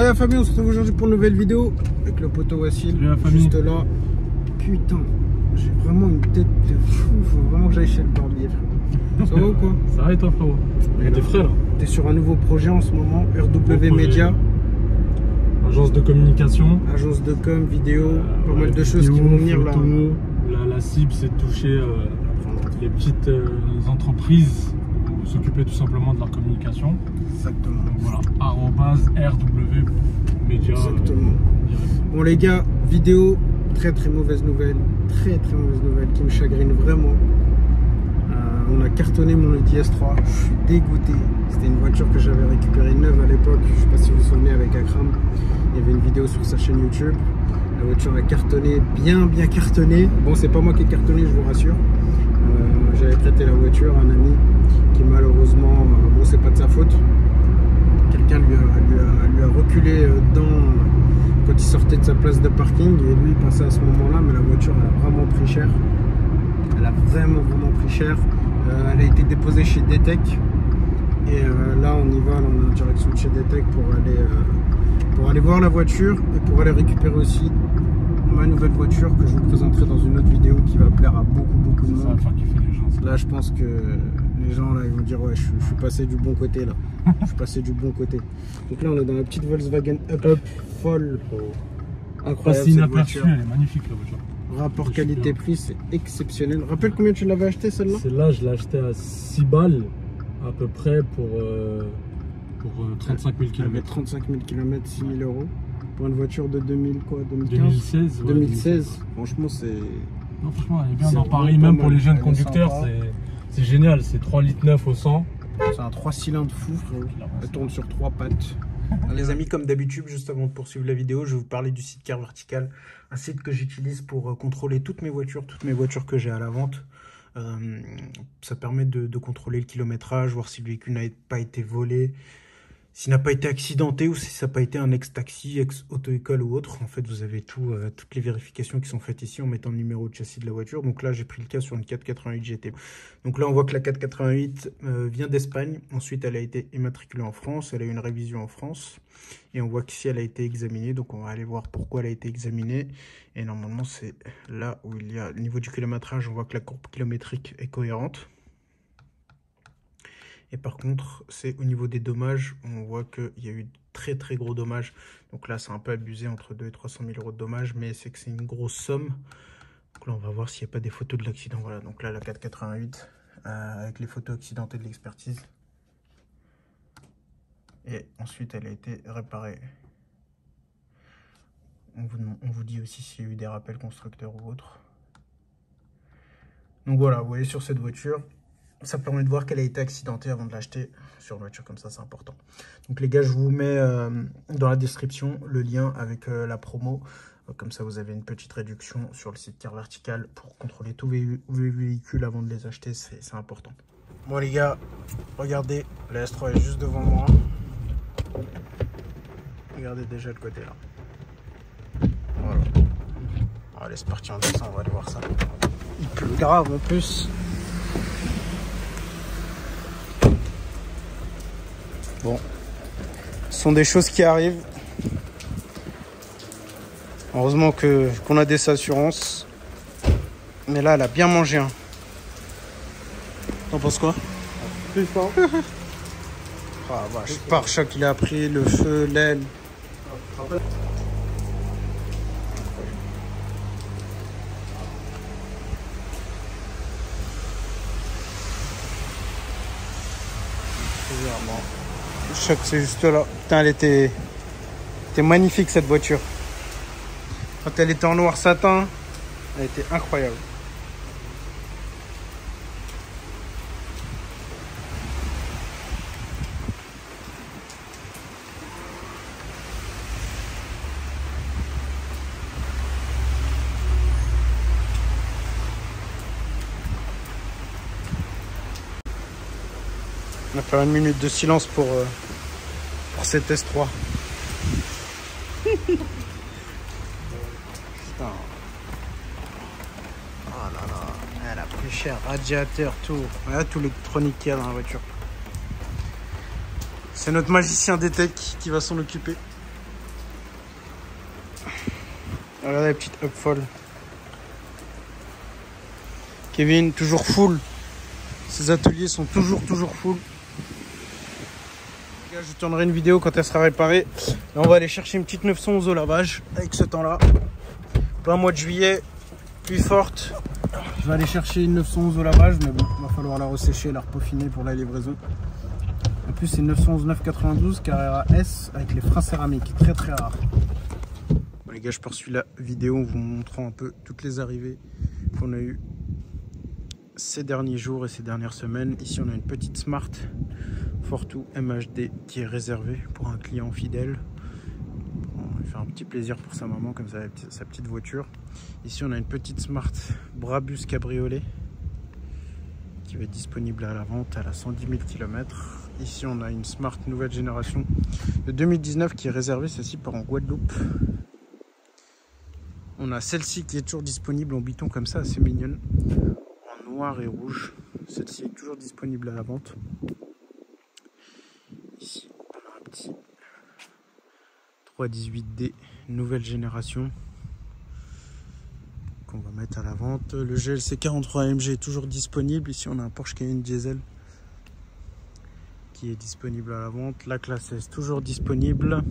Salut la famille, on se retrouve aujourd'hui pour une nouvelle vidéo avec le poteau Wassil, juste là. Putain, j'ai vraiment une tête de fou, faut vraiment que j'aille chez le barbier. Ça va ou quoi? Ça va et toi frérot? T'es frais là? T'es sur un nouveau projet en ce moment, RW Media. Agence de communication. Agence de com, vidéo, pas mal de choses qui vont venir là. La cible c'est de toucher les petites entreprises, s'occuper tout simplement de leur communication. Exactement. Donc voilà, @RW Media. Exactement. Bon les gars, vidéo, très mauvaise nouvelle, très mauvaise nouvelle qui me chagrine vraiment. On a cartonné mon Audi S3, je suis dégoûté. C'était une voiture que j'avais récupérée neuve à l'époque, je sais pas si vous vous souvenez avec Akram. Il y avait une vidéo sur sa chaîne YouTube. La voiture a cartonné, bien cartonné. Bon, c'est pas moi qui ai cartonné, je vous rassure. J'avais prêté la voiture à un ami qui malheureusement, bon c'est pas de sa faute. Quelqu'un lui a reculé dedans quand il sortait de sa place de parking et lui il passait à ce moment-là, mais la voiture elle a vraiment pris cher. Elle a vraiment pris cher. Elle a été déposée chez DTEC et là on y va, là, on est en direction de chez DTEC pour aller voir la voiture et pour aller récupérer aussi ma nouvelle voiture que je vous présenterai dans une autre vidéo qui va plaire à beaucoup de monde. Là je pense que les gens là ils vont dire ouais je suis passé du bon côté là. Je suis passé du bon côté. Donc là on est dans la petite Volkswagen Up folle. Incroyable cette voiture. Elle est magnifique la voiture. Rapport qualité-prix, c'est exceptionnel. Rappelle combien tu l'avais acheté celle-là? Celle-là, je l'ai acheté à 6 balles à peu près pour 35 000 km. 35 000 km, 6 000 euros. Pour une voiture de 2016. Ouais, 2016. Franchement, c'est. Non, franchement, elle est bien dans Paris, même pour les jeunes conducteurs, c'est génial. C'est 3,9 litres au 100. C'est un 3 cylindres fou, frérot. Elle tourne sur 3 pattes. Les amis, comme d'habitude, juste avant de poursuivre la vidéo, je vais vous parler du site Car Vertical, un site que j'utilise pour contrôler toutes mes voitures que j'ai à la vente. Ça permet de contrôler le kilométrage, voir si le véhicule n'a pas été volé, s'il n'a pas été accidenté ou si ça n'a pas été un ex-taxi, ex-auto-école ou autre. En fait, vous avez toutes les vérifications qui sont faites ici en mettant le numéro de châssis de la voiture. Donc là, j'ai pris le cas sur une 488 GT. Donc là, on voit que la 488 vient d'Espagne. Ensuite, elle a été immatriculée en France. Elle a eu une révision en France. Et on voit qu'ici, elle a été examinée. Donc on va aller voir pourquoi elle a été examinée. Et normalement, c'est là où il y a le niveau du kilométrage. On voit que la courbe kilométrique est cohérente. Et par contre, c'est au niveau des dommages, on voit qu'il y a eu très gros dommages. Donc là, c'est un peu abusé, entre 200 000 et 300 000 euros de dommages, mais c'est que c'est une grosse somme. Donc là, on va voir s'il n'y a pas des photos de l'accident. Voilà, donc là, la 488, avec les photos accidentées de l'expertise. Et ensuite, elle a été réparée. On vous dit aussi s'il y a eu des rappels constructeurs ou autres. Donc voilà, vous voyez sur cette voiture, ça permet de voir qu'elle a été accidentée avant de l'acheter. Sur une voiture comme ça, c'est important. Donc les gars, je vous mets dans la description le lien avec la promo. Comme ça, vous avez une petite réduction sur le site Car Vertical pour contrôler tous les véhicules avant de les acheter. C'est important. Bon les gars, regardez, la S3 est juste devant moi. Regardez déjà le côté là. Voilà. Allez, c'est parti, on descend, on va aller voir ça. Il pleut grave en plus. Bon, ce sont des choses qui arrivent. Heureusement qu'on a des assurances. Mais là, elle a bien mangé. Hein. T'en penses quoi? C'est ça. Ah vache, pare-choc il a pris, le feu, l'aile. Le choc c'est juste là. Putain, elle était magnifique cette voiture. Quand elle était en noir satin, elle était incroyable. On va faire une minute de silence pour cette S3. Putain. Oh là là, elle a pris cher. Radiateur, tout. Voilà tout l'électronique qu'il y a dans la voiture. C'est notre magicien DTEC qui va s'en occuper. Regardez la petite hub folle. Kevin, toujours full. Ses ateliers sont toujours full. Les gars, je tournerai une vidéo quand elle sera réparée. Là, on va aller chercher une petite 911 au lavage avec ce temps-là. Plein mois de juillet, pluie forte. Je vais aller chercher une 911 au lavage, mais bon, il va falloir la ressécher, la repeaufiner pour la livraison. En plus, c'est une 911 992 Carrera S avec les freins céramiques, très rare. Bon, les gars, je poursuis la vidéo en vous montrant un peu toutes les arrivées qu'on a eues ces derniers jours et ces dernières semaines. Ici, on a une petite Smart Fortwo MHD qui est réservée pour un client fidèle. On va faire un petit plaisir pour sa maman, comme ça, sa petite voiture. Ici, on a une petite Smart Brabus Cabriolet qui va être disponible à la vente. Elle a 110 000 km. Ici, on a une Smart nouvelle génération de 2019 qui est réservée, celle-ci part en Guadeloupe. On a celle-ci qui est toujours disponible en biton comme ça, assez mignonne, en noir et rouge. Celle-ci est toujours disponible à la vente. Ici, on a un petit 318D nouvelle génération qu'on va mettre à la vente. Le GLC 43 AMG est toujours disponible. Ici, on a un Porsche Cayenne diesel qui est disponible à la vente. La classe S toujours disponible.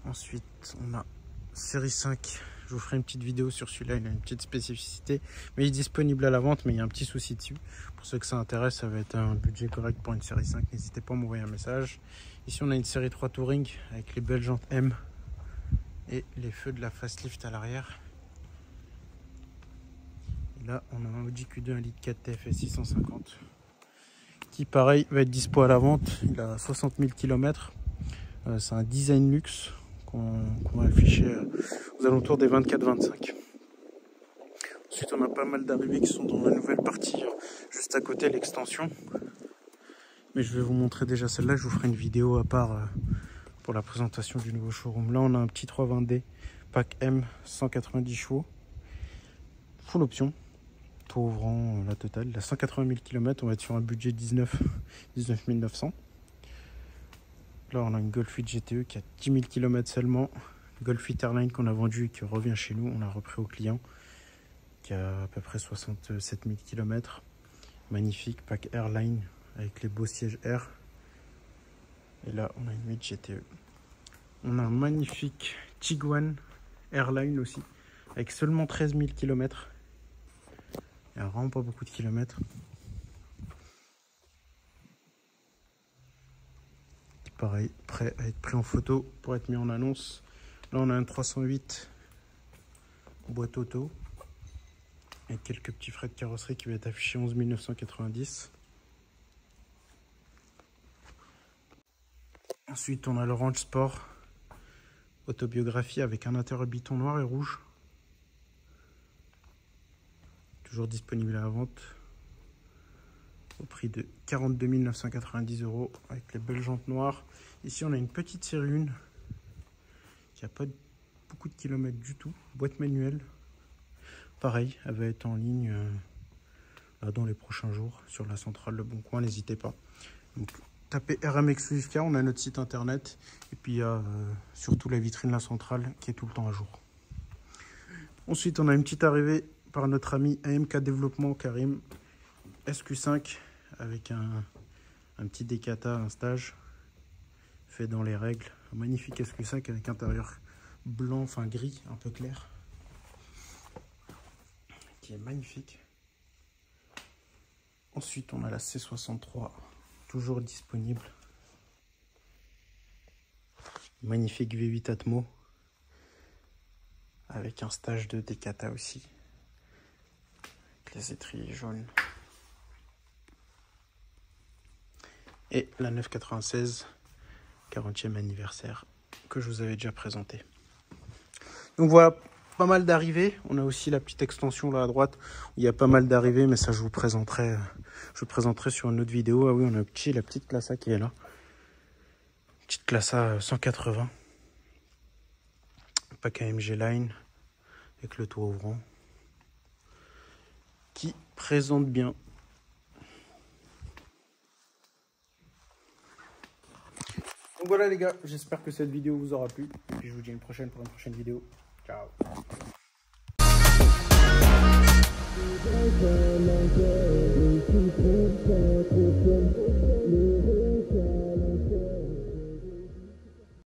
Ensuite, on a série 5. Je vous ferai une petite vidéo sur celui-là, il a une petite spécificité, mais il est disponible à la vente, mais il y a un petit souci dessus. Pour ceux que ça intéresse, ça va être un budget correct pour une série 5, n'hésitez pas à m'envoyer un message. Ici, on a une série 3 Touring avec les belles jantes M et les feux de la facelift à l'arrière. Et là, on a un Audi Q2 1.4 litre TFS 650 qui, pareil, va être dispo à la vente. Il a 60 000 km. C'est un design luxe qu'on va afficher aux alentours des 24-25. Ensuite, on a pas mal d'arrivées qui sont dans la nouvelle partie, juste à côté, l'extension. Mais je vais vous montrer déjà celle-là. Je vous ferai une vidéo à part pour la présentation du nouveau showroom. Là, on a un petit 320D pack M 190 chevaux, full option, tout ouvrant la totale. Il a 180 000 km. On va être sur un budget 19 900. Là, on a une Golf 8 GTE qui a 10 000 km seulement. Golf 8 Airline qu'on a vendu et qui revient chez nous. On l'a repris au client qui a à peu près 67 000 km. Magnifique pack Airline avec les beaux sièges Air. Et là, on a une 8 GTE. On a un magnifique Tiguan Airline aussi avec seulement 13 000 km. Il n'y a vraiment pas beaucoup de kilomètres. Pareil, prêt à être pris en photo pour être mis en annonce. Là, on a un 308 boîte auto avec quelques petits frais de carrosserie qui va être affiché 11 990. Ensuite, on a l'Orange Sport autobiographie avec un intérieur biton noir et rouge. Toujours disponible à la vente au prix de 42 990 € avec les belles jantes noires. Ici, on a une petite série 1 qui n'a pas beaucoup de kilomètres du tout. Boîte manuelle. Pareil, elle va être en ligne là, dans les prochains jours sur la centrale Le Bon Coin. N'hésitez pas. Donc, tapez RM Exclusive Car, on a notre site internet. Et puis, il y a surtout la vitrine La Centrale qui est tout le temps à jour. Ensuite, on a une petite arrivée par notre ami AMK Développement Karim. SQ5 avec un petit Decata, un stage fait dans les règles. Un magnifique SQ5 avec intérieur blanc, enfin gris, un peu clair, qui est magnifique. Ensuite, on a la C63, toujours disponible. Magnifique V8 Atmo avec un stage de Decata aussi. Avec les étriers jaunes. Et la 996 40e anniversaire que je vous avais déjà présenté. Donc voilà, pas mal d'arrivées. On a aussi la petite extension là à droite où il y a pas mal d'arrivées, mais ça je vous présenterai sur une autre vidéo. Ah oui, on a la petite Classe A qui est là. Petite Classe A 180. Pack AMG Line avec le toit ouvrant qui présente bien. Donc voilà les gars, j'espère que cette vidéo vous aura plu. Et puis je vous dis à une prochaine pour une prochaine vidéo. Ciao.